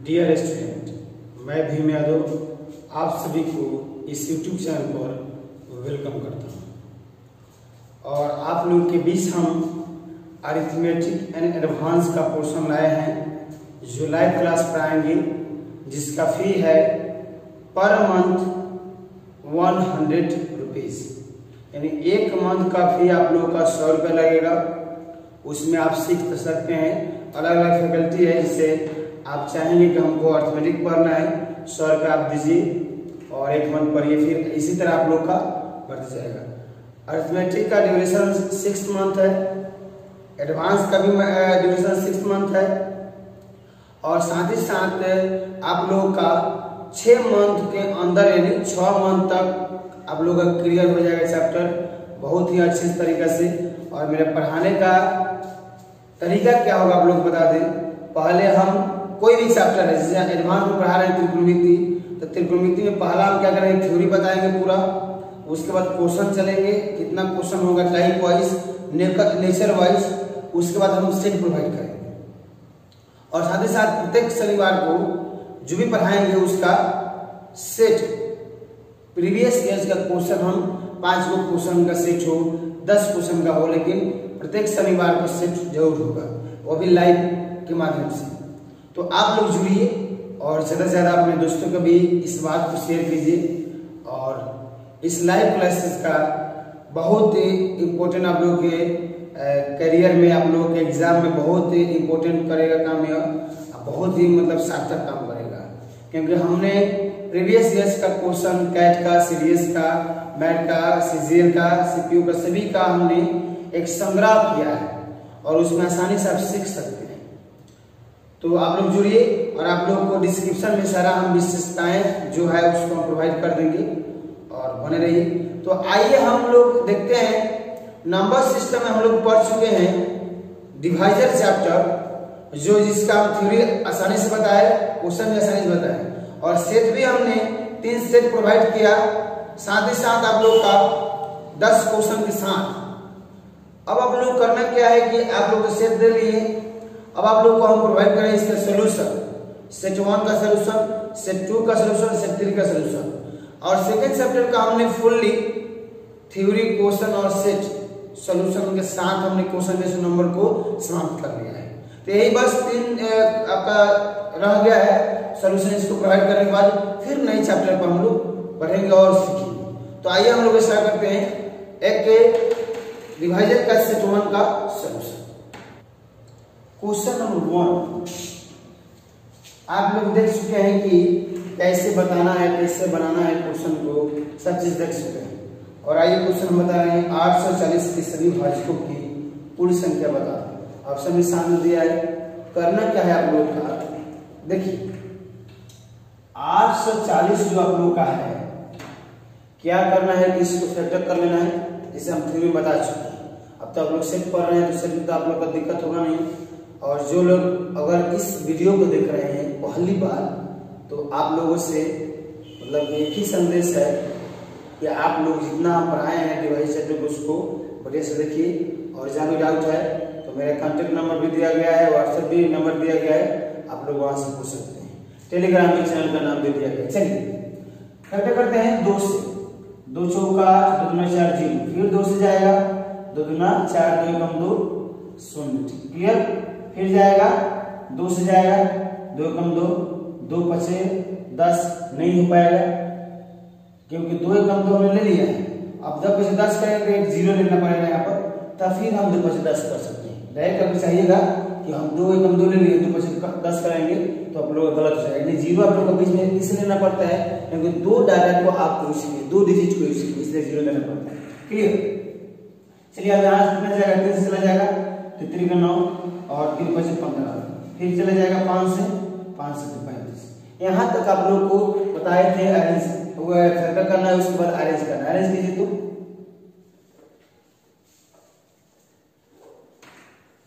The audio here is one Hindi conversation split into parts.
डियर स्टूडेंट, मैं भीम यादव आप सभी को इस YouTube चैनल पर वेलकम करता हूं। और आप लोग के बीच हम अरिथमेटिक एंड एडवांस का पोर्शन लाए हैं जो लाइव क्लास पढ़ाएंगे, जिसका फी है पर मंथ 100 रुपीज़, यानी एक मंथ का फी आप लोगों का 100 रुपये लगेगा। उसमें आप सीख सकते हैं, अलग अलग फैकल्टी है, जिससे आप चाहेंगे कि हमको अरिथमेटिक पढ़ना है 100 रुपये आप दीजिए और एक मंथ पढ़िए, फिर इसी तरह आप लोग का बढ़ जाएगा। अरिथमेटिक का ड्यूरेशन 6 मंथ है, एडवांस का भी ड्यूरेशन 6 मंथ है, और साथ ही साथ आप लोगों का 6 मंथ के अंदर यानी 6 मंथ तक आप लोगों का क्लियर हो जाएगा चैप्टर बहुत ही अच्छे तरीके से। और मेरे पढ़ाने का तरीका क्या होगा आप लोग बता दें। पहले हम कोई भी चैप्टर है, जैसे एडवांस में पढ़ा रहे हैं त्रिकोणमिति, तो त्रिकोणमिति में पहला हम क्या करेंगे, थ्योरी बताएंगे पूरा, उसके बाद क्वेश्चन चलेंगे, कितना क्वेश्चन होगा टाइप वाइज, नेचर वाइज, उसके बाद हम सेट प्रोवाइड करेंगे। और साथ ही साथ प्रत्येक शनिवार को जो भी पढ़ाएंगे उसका सेट प्रीवियस ईयर का क्वेश्चन, हम 5 गो क्वेश्चन का सेट हो, 10 क्वेश्चन का हो, लेकिन प्रत्येक शनिवार को सेट जरूर होगा, वो भी लाइव के माध्यम से। तो आप लोग जुड़िए और ज़्यादा से ज़्यादा अपने दोस्तों को भी इस बात को शेयर कीजिए। और इस लाइव क्लासेस का बहुत ही इम्पोर्टेंट आप लोगों के करियर में, आप लोगों के एग्जाम में बहुत ही इम्पोर्टेंट करेगा काम, यह बहुत ही मतलब सार्थक काम करेगा, क्योंकि हमने प्रीवियस ईयर्स का क्वेश्चन कैट का, सीडीएस का, मैट का, सीजीएल का, सीपीयू का, सभी का हमने एक संग्रह किया है और उसमें आसानी से आप सीख सकते हैं। तो आप लोग जुड़िए और आप लोगों को डिस्क्रिप्शन में सारा हम विशेषताएं जो है उसको हम प्रोवाइड कर देंगे और बने रहिए। तो आइए हम लोग देखते हैं, नंबर सिस्टम में हम लोग पढ़ चुके हैं डिवाइजर चैप्टर, जो जिसका हम थ्योरी आसानी से बताए, क्वेश्चन भी आसानी से बताए, और सेट भी हमने 3 सेट प्रोवाइड किया, साथ ही साथ आप लोग का 10 क्वेश्चन के साथ। अब आप लोग करना क्या है कि आप लोग सेट दे लिए, अब आप लोग को हम प्रोवाइड करें इसका सोल्यूशन, सेट 1 का सोल्यूशन, सेट 2 का सोल्यूशन, सेट 3 का सोल्यूशन, और सेकंड चैप्टर का हमने फुल्ली थ्योरी, क्वेश्चन और सेट सोल्यूशन के साथ हमने क्वेश्चन बेस्ड नंबर को समाप्त कर लिया है। तो यही बस 3 आपका रह गया है सोल्यूशन, इसको प्रोवाइड करने के बाद फिर नए चैप्टर पर हम लोग पढ़ेंगे और सीखेंगे। तो आइए हम लोग स्टार्ट करते हैं एक डिवाइजर का सेट 1 का सोल्यूशन। क्वेश्चन नंबर 1 आप लोग देख चुके हैं कि कैसे बताना है, कैसे बनाना है क्वेश्चन को, सब चीज देख चुके हैं। और आइए क्वेश्चन हम बता रहे हैं 840 के सभी भाजकों की पूर्ण संख्या बता। ऑप्शन में सामने दिया है, करना क्या है आप लोग का, देखिए 840 जो आप लोग का है, क्या करना है कि इसको फैक्टर कर लेना है, जिसे हम थ्योरी में बता चुके हैं। अब तो आप लोग सेट पढ़ रहे हैं तो सेट में तो आप लोग का दिक्कत होगा नहीं, और जो लोग अगर इस वीडियो को देख रहे हैं पहली बार, तो आप लोगों से मतलब एक ही संदेश है कि आप लोग जितना हम पढ़ाए हैं डिवाइस चैप्टर को उसको बढ़िया से देखिए, और जहाँ भी डाउट है तो मेरा कॉन्टेक्ट नंबर भी दिया गया है, व्हाट्सएप भी नंबर दिया गया है, आप लोग वहां से पूछ सकते हैं, टेलीग्राम में चैनल का नाम भी दिया गया है। चलिए फैक्टर करते हैं 2 से, 2 चौका 2 दूना 4 0, फिर 2 से जाएगा 2 दूना 4, 2 एकम 2 0, क्लियर। फिर जाएगा 2 से जाएगा 2 एकम 2, 2 पचे 10, नहीं हो पाएगा क्योंकि 2 एकम 2 हमने ले लिया है। अब 10 पचे 10 करेंगे, एक 0 लेना पड़ेगा यहाँ पर, तब फिर हम 2 पचे 10 कर सकते हैं। डायरेक्ट आपको चाहिएगा कि हम 2 एकम 2 ले लिए, 2 पचे 10 करेंगे तो आप लोग गलत हो जाएगा, नहीं 0 आप लोग को बीच में इसलिए लेना पड़ता है क्योंकि 2 डाटा को आप यूज कीजिए, 2 डिजिट को यूज कीजिए, इसलिए 0 लेना पड़ता है, क्लियर। चलिए अब यहाँ से कितना जाएगा, 3 से चला जाएगा तो 3 का 9 और 3 पचे 15, फिर चला जाएगा 5 से 35। यहाँ तक आप लोग को बताए थे अरेंज फैक्टर करना है, उसके बाद अरेंज करना है। अरेंज कीजिए, तो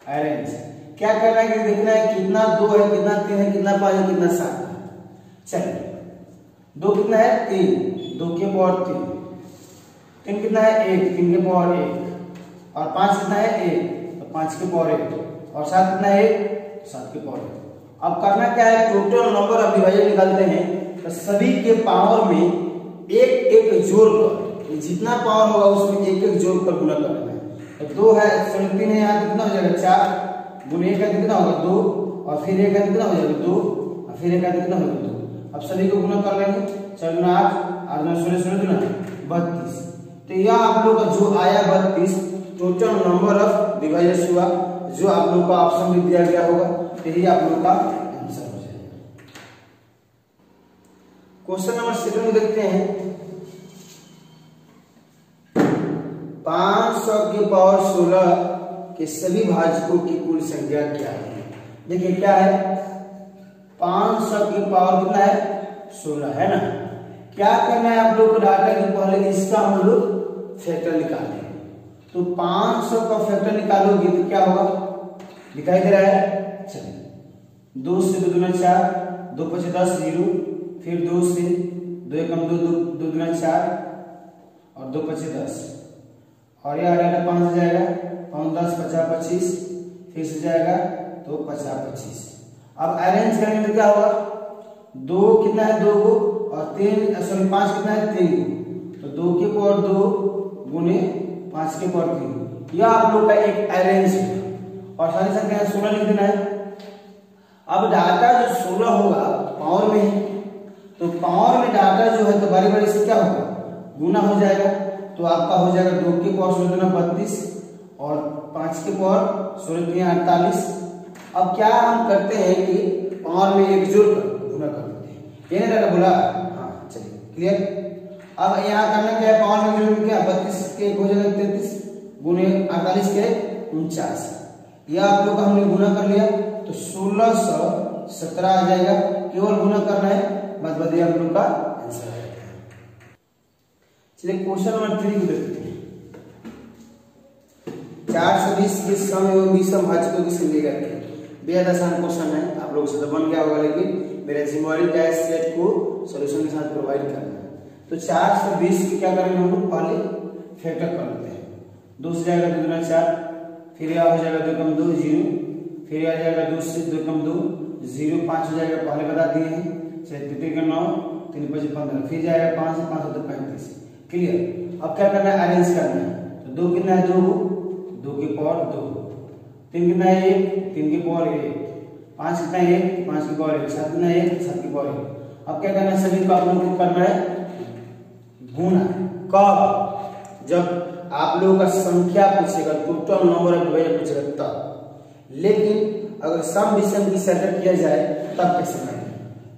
अरेंज क्या करना है कि देखना है कितना 2 है, कितना 3 है, कितना 5 है, कितना 7 है। चलिए 2 कितना है 3, 2 के पावर 3, 3 कितना है 1, 3 के पावर 1, और 5 कितना है 1, तो 5 के पावर 1, और 7 कितना है 1, 7 के पावर 1। अब करना क्या है, टोटल नंबर ऑफ डिवाइजर निकालते हैं तो सभी के पावर में एक एक जोड़ कर, जितना पावर होगा उसमें एक एक जोड़ कर गुना करना है। तो 2 है 3 है, यहाँ कितना हो जाएगा 4 गुना 1 है कितना होगा 2 और फिर 1 है कितना हो जाएगा 2 और फिर 1 है कितना होगा 2। अब सभी को गुना कर लेंगे, 4 गुना 8, 8 गुना 16, 16 गुना 32। तो यह आप लोग का जो आया 32 टोटल नंबर ऑफ डिवाइजर्स हुआ, जो आप लोग का ऑप्शन में दिया गया होगा, यही आप लोग का आंसर हो जाएगा। क्वेश्चन नंबर 7 में देखते हैं 500 की पावर 16 के सभी भाजकों की कुल संख्या क्या है। देखिए क्या है, 500 की पावर कितना है 16 है ना। क्या करना है आप लोग को, डाटा के पहले इसका हम लोग फैक्टर निकालेंगे। तो 500 का फैक्टर निकालोगे तो क्या होगा, दिखाई दे रहा है, चलिए 2 से 2 गुना 4, 2 5 10 0, फिर 2 से 2 एकम 2, 2 गुना 4 और 2 5 10 और यह आ जाएगा 5 हो जाएगा, 5 10 50 25, फिर से जाएगा तो 50 25। अब अरेंज करेंगे तो क्या होगा, 2 कितना है 2 को और 3 सॉरी 5 कितना है 3 को, तो 2 के पावर 2 गुने 5 के पावर 3। यह आप लोग का एक अरेंज है और सारी संख्या 16 लिख देना है। अब डाटा जो 16 होगा पावर में है, तो पावर में डाटा जो है तो बारी बारी से क्या होगा गुना हो जाएगा। तो आपका हो जाएगा 2 के पावर 16 गुना 32 और 5 के पावर 16 गुना 48। अब क्या हम करते हैं कि पावर में एक जोड़ कर गुना कर देते हैं, ये नहीं डाटा बोला, हाँ चलिए क्लियर। अब यहाँ करना क्या है, पावर में जोड़ क्या 32 के हो जाएगा 33 गुने 48 के 49। यह आप लोग का हमने गुना कर लिया तो 1617 आ जाएगा। केवल गुना करना है, बाद बाकी आप लोग का आंसर आ जाएगा। चलिए क्वेश्चन नंबर 3 को देखते हैं। 420 के सम एवं विषम भाजकों की संख्या क्या है। बेहद आसान क्वेश्चन है, आप लोग से तो बन गया होगा, लेकिन मेरा जिम्मेवारी क्या है सेट को सॉल्यूशन के साथ प्रोवाइड करना है। तो 420 की क्या करेंगे हम लोग, पहले फैक्टर कर लेते हैं। 2 से जाएगा 2 गुना 4, फिर यह हो जाएगा 2 कम 2 0, फिर आ जाएगा 2 से 2 कम 2 0, 5 हो जाएगा, पहले बता दिए हैं। चलिए 3 का 9, 3 5 15, फिर जाएगा 5 से 5 होता 35। क्लियर। अब क्या करना है, अरेंज करना है। तो 2 कितना है 2, 2 के पावर 2, 3 कितना है 1, 3 के पावर 1, 5 कितना है 1, 5 के पावर 1, 7 कितना है 1, 7 के पावर 1। अब क्या करना है, सभी को आप लोगों को करना है गुना। कब, जब आप लोगों का संख्या पूछेगा, टोटल नंबर ऑफ डिवाइजर पूछेगा तब। लेकिन अगर सम विषम की चर्चा किया जाए तब कैसे करेंगे,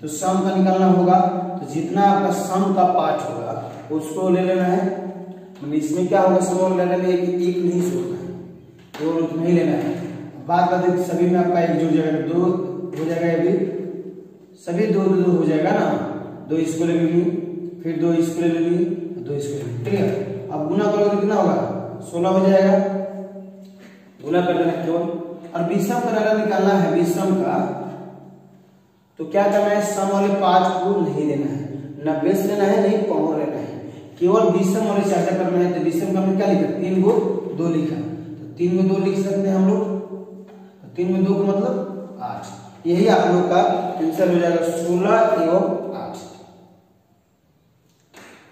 तो सम का निकालना होगा। तो जितना आपका सम का पार्ट होगा उसको ले लेना है। इसमें क्या होगा, स्मॉल लेटर में एक नहीं जोड़ना है, तो नहीं लेना है। बात करते सभी में आपका एक जुड़ जाएगा, 2 हो जाएगा, अभी सभी 2 2 हो जाएगा ना। 2 इसको ले लेंगे, फिर 2 इसको ले लेंगे, 2 इसको ले लेंगे। क्लियर। अब गुना करोगे तो कितना होगा 16 हो जाएगा, गुना कर देना केवल। और विषम का डाटा निकालना है, विषम का तो क्या करना है, सम वाले पार्ट को नहीं लेना है, ना बेस लेना है, नहीं पावर लेना है, केवल विषम वाले चर्चा करना है। तो विषम का हमने क्या लिखा, 3 को 2 लिखा, तो 3 में 2 लिख सकते हैं हम लोग। 3 में 2 का मतलब 8। यही आप लोग का आंसर हो जाएगा 16 एवं 8।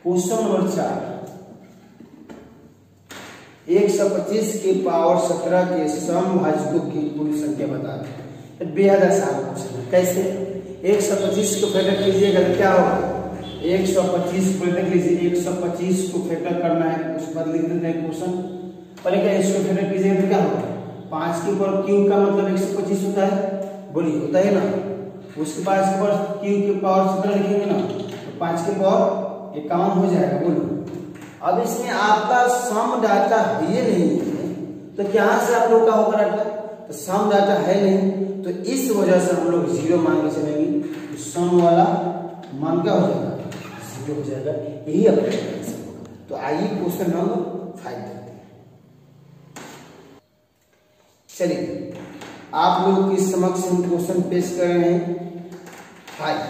क्वेश्चन नंबर 4, 125 के पावर 17 के सम भाजकों की कुल संख्या बता दें। बेहद आसान क्वेश्चन है। कैसे, 125 को फैक्टर कीजिएगा तो क्या होगा, 125 को फैक्टर कीजिए, 125 को फैक्टर करना है, उसके बाद लिख देते हैं क्वेश्चन। पहले क्या इसको फैक्टर कीजिएगा तो क्या होगा, 5 के पावर क्यूब का मतलब 125 होता है, बोलिए होता है ना। उसके बाद इसके पावर क्यूब के पावर 17 लिखेंगे ना, तो 5 के पावर 51 हो जाएगा, बोलो। अब इसमें आपका सम डाटा है नहीं है, तो क्या से आप लोग का होगा डाटा, तो सम डाटा है नहीं, तो इस वजह से हम लोग 0 मान के चलेंगे। तो सम वाला मान क्या हो जाएगा, 0 हो जाएगा। यही अपना आंसर होगा। तो आइए क्वेश्चन नंबर 5 देखते हैं। चलिए आप लोग के समक्ष हम क्वेश्चन पेश कर रहे हैं 5।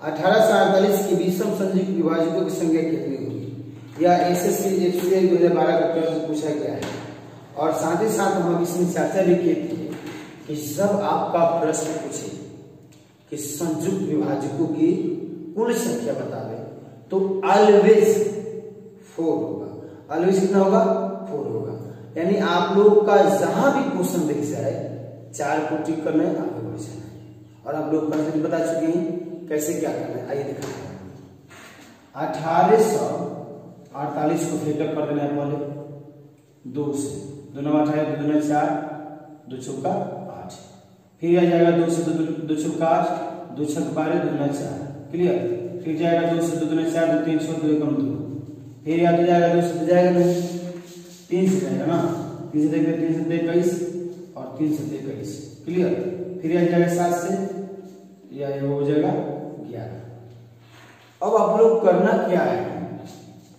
18 से 48 की विषम संयुक्त विभाजकों की संख्या कितनी होगी। यह एसएससी 2012 का प्रश्न पूछा गया है, और साथ ही साथ हम इसमें चर्चा भी की थी कि जब आपका प्रश्न पूछे कि संयुक्त विभाजकों की कुल संख्या बतावे तो ऑलवेज 4 होगा। ऑलवेज कितना होगा? 4 होगा। यानी आप लोग का जहां भी क्वेश्चन दिख जाए 4 को टिक करना है, आगे बढ़ जाना है। और आप लोग पहले बता चुके हैं कैसे क्या करना है। आइए दिखाते हैं। 1848 को फैक्टर कर देना है पहले 2 से। 2 9 18, 2 9 4, 2 चौका 8। फिर आ जाएगा 2 से 2 चौका 8, 2 छक 12, 2 9 4। क्लियर। फिर जाएगा 2 से 2 9 4, 2 3 6, 2 1 2। फिर या तो जाएगा 2 से तो जाएगा नहीं, 3 से जाएगा ना, 3 से देखते 3 से 21 और 3 से 21। क्लियर। फिर आ जाएगा 7 से, या ये हो जाएगा 11। अब आप लोग करना क्या है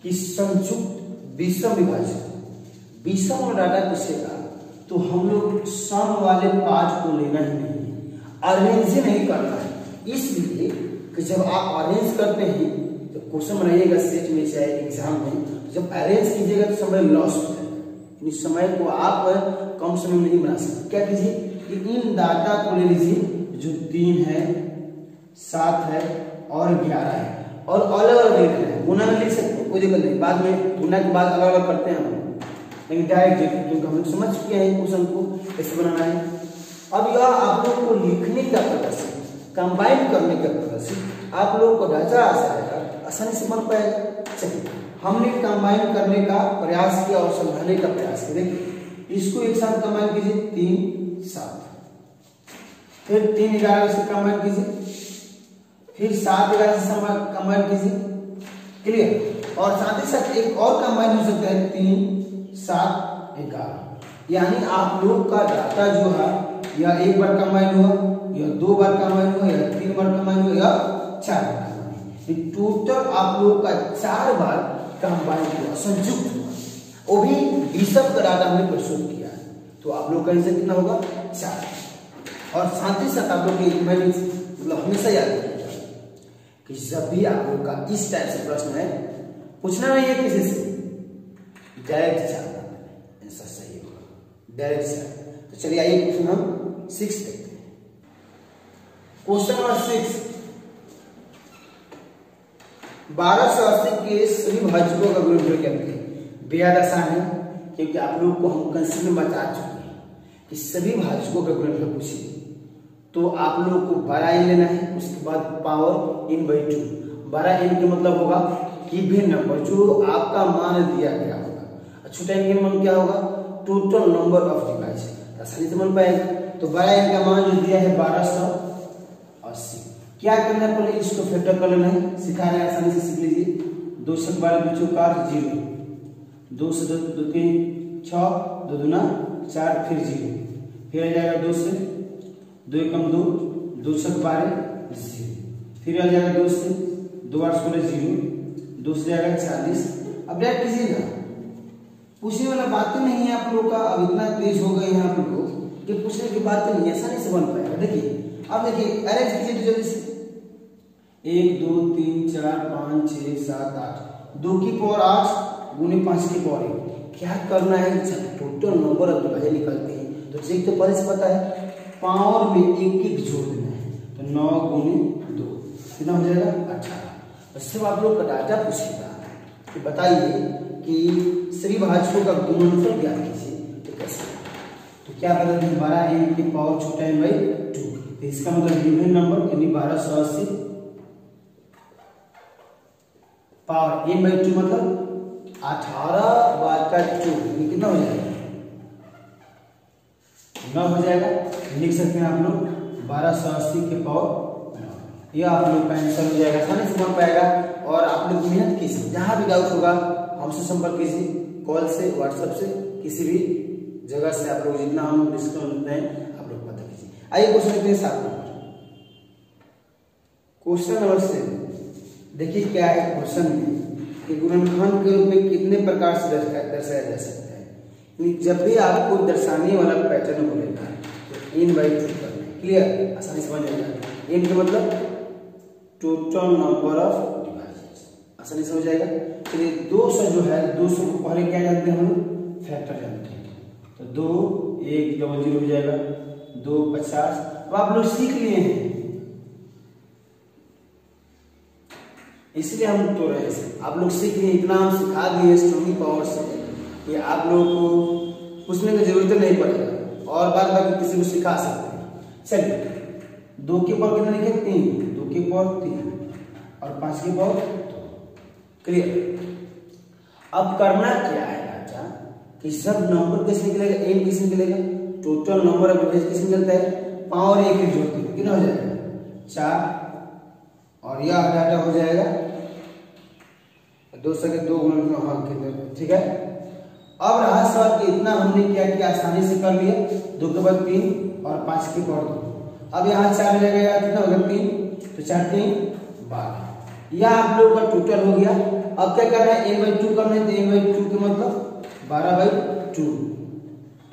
कि संयुक्त विषम विभाजन, विषम डाटा पूछेगा तो हम लोग सम वाले पार्ट को लेना ही नहीं है, अरेंज ही नहीं करना है। इसलिए कि जब आप अरेंज करते हैं तो क्वेश्चन बनाइएगा सेट में चाहे एग्जाम में, जब अरेंज कीजिएगा तो समय लॉस हो जाएगा। इस समय को आप कम समय में नहीं बना सकते। क्या कीजिए कि इन डाटा को ले लीजिए जो 3 है, 7 है और 11 है, और अलग अलग लिख रहे हैं। गुना में लिख सकते हैं, कोई दिक्कत नहीं, बाद में गुना के बाद अलग अलग करते हैं हम, लेकिन डायरेक्ट क्योंकि हम लोग समझ चुके हैं क्वेश्चन को कैसे बनाना है। अब यह आप लोग को लिखने का प्रदर्शन, कंबाइन करने का प्रदर्शन आप लोग को डाटा आसानी से बन पाएगा। चलिए हमने कंबाइन करने का प्रयास किया और समझाने का प्रयास किया। देखिए इसको एक साथ कंबाइन कीजिए 3 7, फिर 3 11 से कंबाइन कीजिए, फिर 7 11 से कंबाइन कीजिए। क्लियर। और साथ ही साथ एक और कंबाइन हो सकता है 3 7 11। यानी आप लोग का डाटा जो है या एक बार कंबाइन हुआ, या 2 बार कंबाइन हुआ, या 3 बार कंबाइन हुआ, या 4 बार कंबाइन। टोटल आप लोग का 4 बार कंबाइन हुआ, संयुक्त हुआ, वो भी विषम का डाटा हमने प्रस्तुत किया है। तो आप लोग का आंसर कितना होगा? 4। और साथ ही साथ आप लोग मतलब हमेशा याद रखिएगा कि जब भी आप लोग का इस टाइप से प्रश्न है, पूछना नहीं है किसी से, डायरेक्ट चाहना आंसर सही होगा, डायरेक्ट चाहना। तो चलिए आइए क्वेश्चन हम 6 देखते हैं। क्वेश्चन नंबर 6, 1280 के सभी भाजकों का गुणनफल क्या है? बेहद आसान है, क्योंकि आप लोग को हम कंसेप्ट में बता चुके हैं कि सभी भाजकों का गुणनफल पूछिए तो आप लोग को 12 n लेना है, उसके बाद पावर n/2। 12 n के मतलब होगा इवन नंबर जो आपका मान दिया गया होगा, छोटा n का मान क्या होगा? Total number of device. आसानी से बन पाएगा। तो 12 n का मान जो दिया है 1280। क्या करना है? पहले इसको फैक्टर कर लेना है, सिखा रहे हैं, आसानी से सीख लीजिए। 2 से 12 2 चौका 0, 2 से 2 2 3 6, 2 दूना 4, फिर 0, फिर आ जाएगा 2 से 2 1 2, 2 छक 12 0, फिर आ जाएगा 2 से 2 8 16 0, 2 से जाएगा 40। अब डायरेक्ट कीजिएगा, पूछने वाला बात नहीं है आप लोग का। अब इतना तेज हो गए हैं आप लोग कि पूछने की बात नहीं है, आसानी से बन पाएगा। देखिए अब देखिए अरेंज कीजिए जल्दी से। 1 2 3 4 5 6 7 8, 2 की पावर 8 गुने 5 की पावर 1। क्या करना है? टोटल नंबर ऑफ डिवाइस निकालते हैं तो चेक तो पहले से पता है, पावर में 1 1 जोड़ देना है। तो 9 गुने 2 कितना हो जाएगा? 18। उससे आप लोग का डाटा पूछेगा कि बताइए कि सभी भाजकों का गुणनफल ज्ञात कीजिए, तो कैसे? तो क्या बता दें? 12 n की पावर छोटा n/2। तो इसका मतलब इवन नंबर यानी 1280 पावर n/2 मतलब 18 बार का 2 कितना हो जाएगा? 9 हो जाएगा। लिख सकते हैं आप लोग 1280 के पावर 9। यह आप लोग का आंसर हो जाएगा, आसानी से बन पाएगा। और आप लोग मेहनत कीजिए, जहां भी डाउट होगा हमसे संपर्क कीजिए, कॉल से, व्हाट्सएप से, किसी भी जगह से आप लोग जितना हम डिस्कस करते हैं आप लोग पता कीजिए। आइए क्वेश्चन देखते हैं 7 नंबर। क्वेश्चन नंबर 7 देखिए क्या है क्वेश्चन में कि गुणनखंड के रूप में कितने प्रकार से दर्शाया जा सकता है। जब भी आपको दर्शाने वाला पैटर्न बोलेगा तो n/2 करना है। क्लियर? आसानी से समझ जाएगा। n का मतलब टोटल नंबर ऑफ डिवाइसेस, आसानी से हो जाएगा। चलिए 200 जो है 200 को पहले क्या जानते हैं हम लोग? फैक्टर जानते हैं। तो 2 1 00 हो जाएगा, 2 50। अब आप लोग सीख लिए हैं इसलिए हम तोड़ रहे हैं। आप लोग सीख लिए, इतना हम सिखा दिए स्ट्रॉन्ग पावर से कि आप लोगों को पूछने की जरूरत नहीं पड़ेगा और बार बार किसी को सिखा सकते हैं। चलिए 2 के पावर कितना लिखे 3, 2 के पावर 3 और 5 के पावर 2। क्लियर। अब करना क्या है बेटा कि सब नंबर कैसे निकलेगा, एन कैसे निकलेगा, टोटल नंबर ऑफ डिजिट कैसे निकलता है, पावर 1 जोड़ते हैं कितना हो जाएगा 4 और यह डाटा हो जाएगा 2 से 2 गुना, हाँ कितना, ठीक है। अब रहा सवाल कि इतना हमने क्या किया, आसानी से कर लिया। 2 के बाद 3 और 5 के पावर 2। अब यहाँ 4 लगेगा कितना होगा 3, तो 4 3 12। यह आप लोगों का टोटल हो गया। अब क्या करना है, n/2 करना है, तो n/2 के मतलब 12/2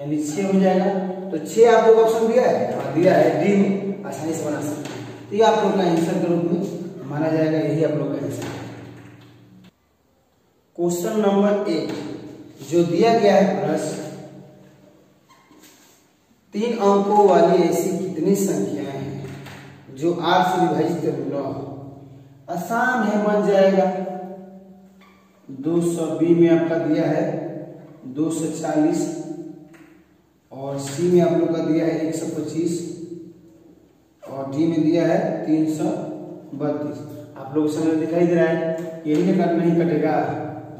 यानी 6 हो जाएगा। तो 6 आप लोग ऑप्शन दिया है, हाँ दिया है, डी में आसानी से बना सकते हैं। तो ये आप लोग का आंसर के रूप में माना जाएगा, यही आप लोग का आंसर है। क्वेश्चन नंबर 1 जो दिया गया है प्रश्न, 3 अंकों वाली ऐसी कितनी संख्याएं हैं जो 8 से विभाजित 9? आसान है, बन जाएगा। 220 में आपका दिया है 240 और सी में आप लोग का दिया है 125 और डी में दिया है 332। आप लोग समझ दिखाई दे रहा है, यही नहीं कटेगा,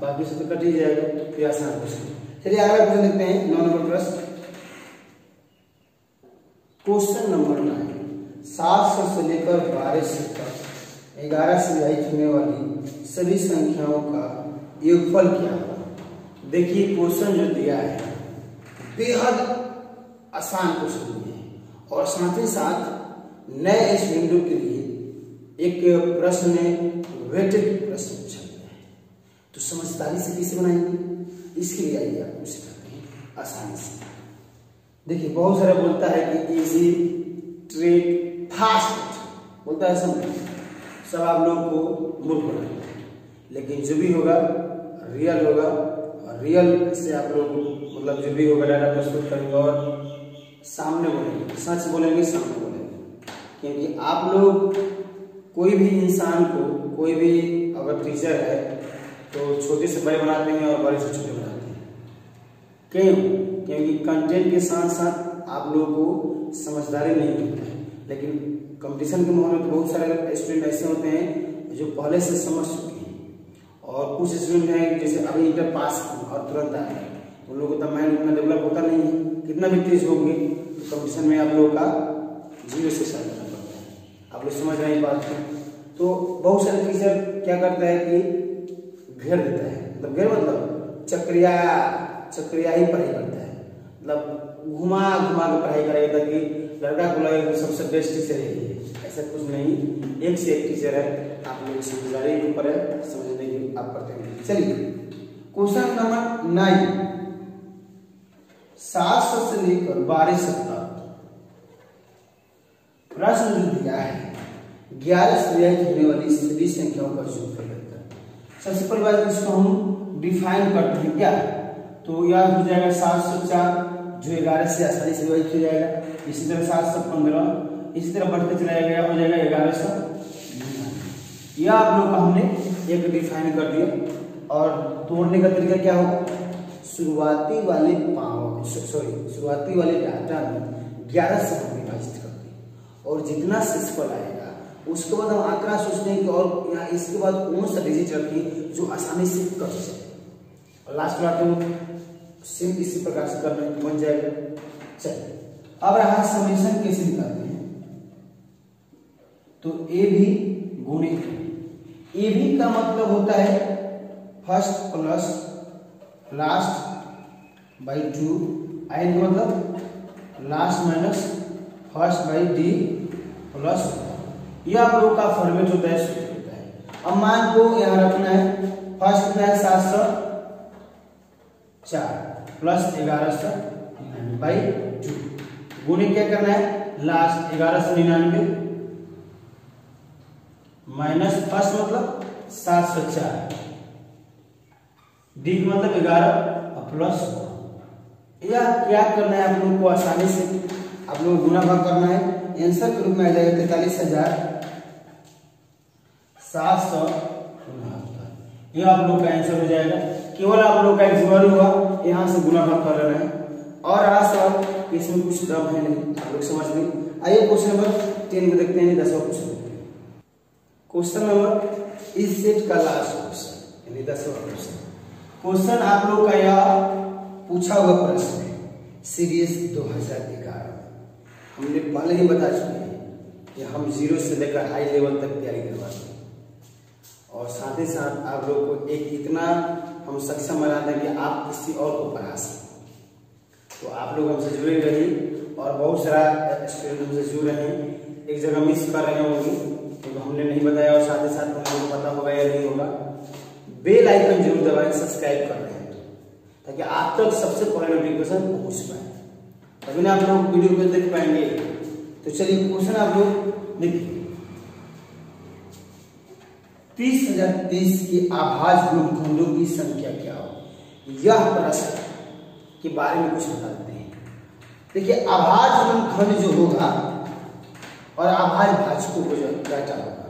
बाकी से तो कट ही जाएगा। तो आसान क्वेश्चन। चलिए अगला क्वेश्चन देखते हैं 9 नंबर प्रश्न। क्वेश्चन नंबर 9, 700 से लेकर 1200 तक 11 से विभाजित होने वाली सभी संख्याओं का योगफल क्या होगा? देखिए क्वेश्चन जो दिया है बेहद आसान क्वेश्चन दिए हैं और साथ ही साथ नए स्टूडेंटों के लिए एक प्रश्न में वेटेड प्रश्न पूछा गया है। तो समझदारी से कैसे बनाएंगे, इसके लिए आइए आपको सिखाते हैं आसानी से। देखिए बहुत सारा बोलता है कि इजी, ट्रिक, फास्ट बोलता है, सब आप लोग को मूर्ख बनाएंगे, लेकिन जो भी होगा रियल होगा और रियल से आप लोग मतलब जो भी होगा डाटा प्रस्तुत करेंगे और सामने बोलेंगे, सच बोलेंगे, सामने बोलेंगे। क्योंकि आप लोग कोई भी इंसान को, कोई भी अगर टीचर है तो छोटे से बड़े बनाते हैं और बड़े से छोटे बनाते हैं। क्यों? क्योंकि कंटेंट के साथ साथ आप लोगों को समझदारी नहीं मिलता है। लेकिन कंपटीशन के माहौल में बहुत सारे स्टूडेंट ऐसे होते हैं जो पहले से समझ चुके हैं और कुछ स्टूडेंट हैं जैसे अभी इंटर पास और तुरंत आए, उन लोगों का माइंड उतना डेवलप होता नहीं है। कितना भी तेज होंगे तो कंपटीशन में आप लोगों का 0 से स्टार्ट करना पड़ता है। आप लोग समझ रहे हैं बात को। तो बहुत सारे टीचर क्या करता है कि घेर देता है, मतलब घेर मतलब चक्रिया ही पढ़ाई करता है, मतलब घुमा घुमा के पढ़ाई करेगा ताकि लड़का को लगे सबसे बेस्ट टीचर यही है। ऐसा कुछ नहीं, एक से एक टीचर है। आप लोग समझदारी के ऊपर है, समझने की आप करते हैं। चलिए क्वेश्चन नंबर 9, 700 से लेकर 1200 तक प्रश्न जो दिया है 11 से विभाजित होने वाली सभी संख्याओं का योगफल करता है। सबसे पहली बात इसको हम डिफाइन करते हैं क्या, तो यह हो जाएगा 704 जो 11 से आसानी से विभाजित हो जाएगा। इसी तरह 715, इसी तरह बढ़ते चला जाएगा, हो जाएगा 1100। यह आप लोग का हमने एक डिफाइन कर दिया। और तोड़ने का तरीका क्या होगा, शुरुआती वाले शुरुआती वाले डाटा में 11 से हम विभाजित करते हैं और जितना शेषफल आएगा उसके बाद हम आंकड़ा सोचते हैं कि और यहाँ इसके बाद कौन सा डिजिट रखें जो आसानी से कट जाए, और लास्ट में आते सेम इसी प्रकार से करने बन जाएगा। चलिए अब रहा समेशन कैसे निकालते हैं, तो ए भी गुणे ए भी का मतलब होता है फर्स्ट प्लस लास्ट बाई 2, आई का मतलब last minus first by D plus. यह आप लोग का फॉर्मेट होता है, सूत्र होता है। अब मान को यहाँ रखना है, फर्स्ट कितना है 704 प्लस 1199 बाई 2, गुणे क्या करना है लास्ट 1199 माइनस फर्स्ट मतलब 704, डी मतलब 11 और प्लस। यह क्या करना है आप लोगों को आसानी से आप लोगों को गुना भाग करना है। आंसर के रूप में आ जाएगा 43,700 यह आप लोग का आंसर हो जाएगा। केवल आप लोग का एक जिम्मेदारी होगा यहाँ से गुणाकार कर लेना है। और आज सवाल इसमें कुछ दम है नहीं, आप लोग समझ लें। आइए क्वेश्चन नंबर 10 को देखते हैं, 10वां क्वेश्चन देखते हैं। क्वेश्चन नंबर इस सेट का लास्ट क्वेश्चन यानी 10वां क्वेश्चन। क्वेश्चन आप लोग का यह पूछा हुआ प्रश्न है सीरीज 2011। हमने पहले ही बता चुके हैं कि हम 0 से लेकर हाई लेवल तक तैयारी करवाते हैं और साथ ही साथ आप लोग को एक इतना हम सक्षम बनाते हैं कि आप किसी और को पढ़ा सकें। तो आप लोग हमसे जुड़े रहिए और बहुत सारा स्टूडेंट हमसे जुड़ रहे हैं, एक जगह मिस कर रहे होंगे क्योंकि हमने नहीं बताया और साथ ही साथ हम लोगों को पता होगा या नहीं होगा। बेल आइकन जरूर दबाएं, सब्सक्राइब कर दें ताकि आप तक सबसे पहले नोटिफिकेशन पहुंच पाए, तभी ना आप लोग वीडियो को देख पाएंगे। तो चलिए क्वेश्चन आप लोग देखिए। 30,030 के अभाज्य गुणनखंडों की संख्या क्या हो, यह प्रश्न के बारे में कुछ बता देते हैं। देखिए अभाज्य गुणनखंड जो होगा और अभाज्य भाजकों को जो डाटा होगा,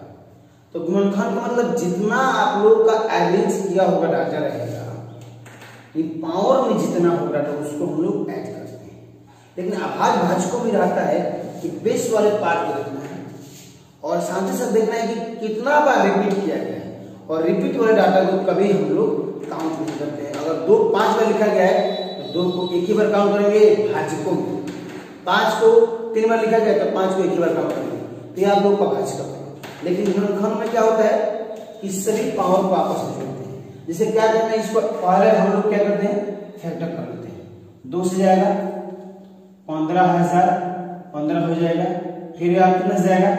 तो गुणनखंड का मतलब जितना आप लोग का अरेंज किया होगा डाटा रहेगा, ये पावर में जितना होगा डाटा उसको हम लोग ऐड करते हैं। लेकिन अभाज्य भाजकों में रहता है कि बेस वाले पार्ट को देखना है और साथ ही साथ देखना है कि कितना बार रिपीट किया गया है, और रिपीट वाले डाटा को कभी हम लोग काउंट नहीं करते हैं। अगर 2 5 बार लिखा गया है तो 2 को एक ही बार काउंट करेंगे भाजकों में, 5 को 3 बार लिखा गया तो 5 को एक ही बार काउंट करेंगे, तो ये आप लोग का भाजक है। लेकिन गुणनखंड में क्या होता है कि सभी पावर को आपस में जोड़ते हैं। जैसे क्या करते हैं, इसको पहले हम लोग क्या करते हैं, फैक्टर कर लेते हैं। 2 से जाएगा 15,000, 15 हो जाएगा, फिर यहाँ कितना से जाएगा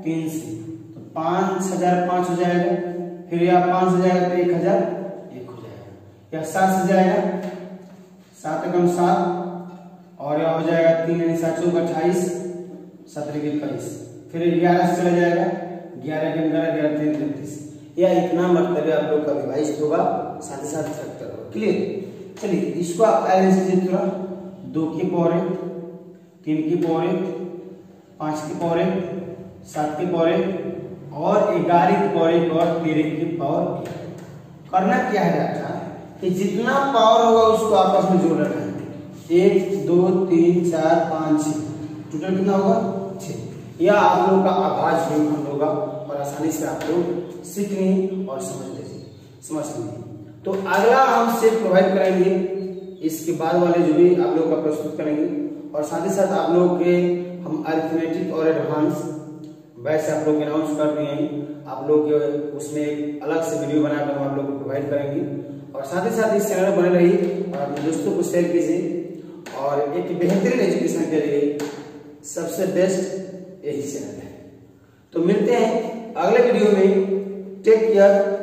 3 से, तो 5,005 हो जाएगा, फिर यहाँ 5 से जाएगा तो 1,001 हो जाएगा। यह 7 से जाएगा, 7 एकम 7, और यह हो जाएगा 3 यानी 7 चौक 28, 7 एक 21, फिर 11 से चला जाएगा, 11 एकम 11, 11 3 33। यह इतना मतलब आप लोग का विभाजित होगा, साथ ही साथ फैक्टर होगा। क्लियर। चलिए इसको आप अरेंज कीजिए थोड़ा। 2 की पावर 1, 3 की पावर 1, 5 की पावर 1, 7 की पावर 1 और 11 की पावर 1 और 13 की पावर 1। करना क्या है बेटा कि जितना पावर होगा उसको आपस में जोड़ रखना है। 1 2 3 4 5 6, टोटल कितना होगा 6। यह आप लोग का अभाज्य गुणनखंड होगा और आसानी से आप लोग सीखने और समझ लीजिए। तो अगला हम सेट प्रोवाइड करेंगे, इसके बाद वाले जो भी आप लोग का प्रस्तुत करेंगे, और साथ ही साथ आप लोग के हम अरिथमेटिक और एडवांस वैसे आप लोग अनाउंस कर दिए हैं। आप लोग उसमें एक अलग से वीडियो बनाकर हम आप लोग को प्रोवाइड करेंगे। और साथ ही साथ इस चैनल बने रहिए और अपने दोस्तों को शेयर कीजिए। और एक बेहतरीन एजुकेशन के लिए सबसे बेस्ट यही चैनल है। तो मिलते हैं अगले वीडियो में। Take care.